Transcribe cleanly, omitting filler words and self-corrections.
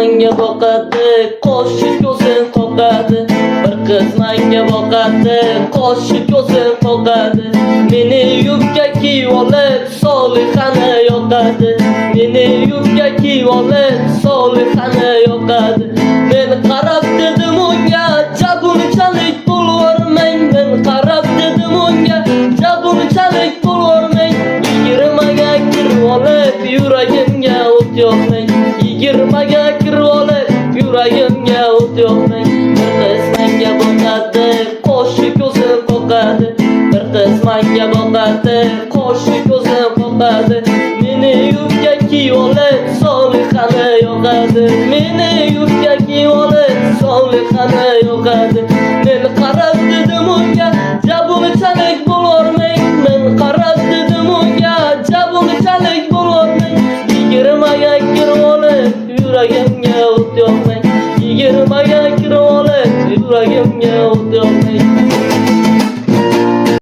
menga boqadi, qo'shi ko'zim qoqadi. Bir qiz menga boqadi, qo'shi ko'zim qoqadi. Meni yubka kiyib olib, Solixani yoqadi. Meni yubka kiyib olib, Solixani yoqadi. Men qarab dedim unga, jabunchalik bo'lvormang. Men qarab dedim unga, jabunchalik bo'lvormang. 20ga kirib olib, yuragimga o't yoqmang. 20ga kirib olib, yuragimga o't yoqmang. Bir qiz menga boqadi, qo'shi ko'zim qoqadi. Bir qiz menga boqadi, qo'shi ko'zim qoqadi. Meni yubka kiyib olib, Solixani yoqadi. Meni yubka kiyib olib, Solixani yoqadi. Men qarab dedim unga, jabunchalik bo'lvormang. Men qarab dedim unga, jabunchalik bo'lvormang. 20ga kirib olib, yuragimga o't yoqmang. 20ga kirib olib, yuragimga o't yoqmang.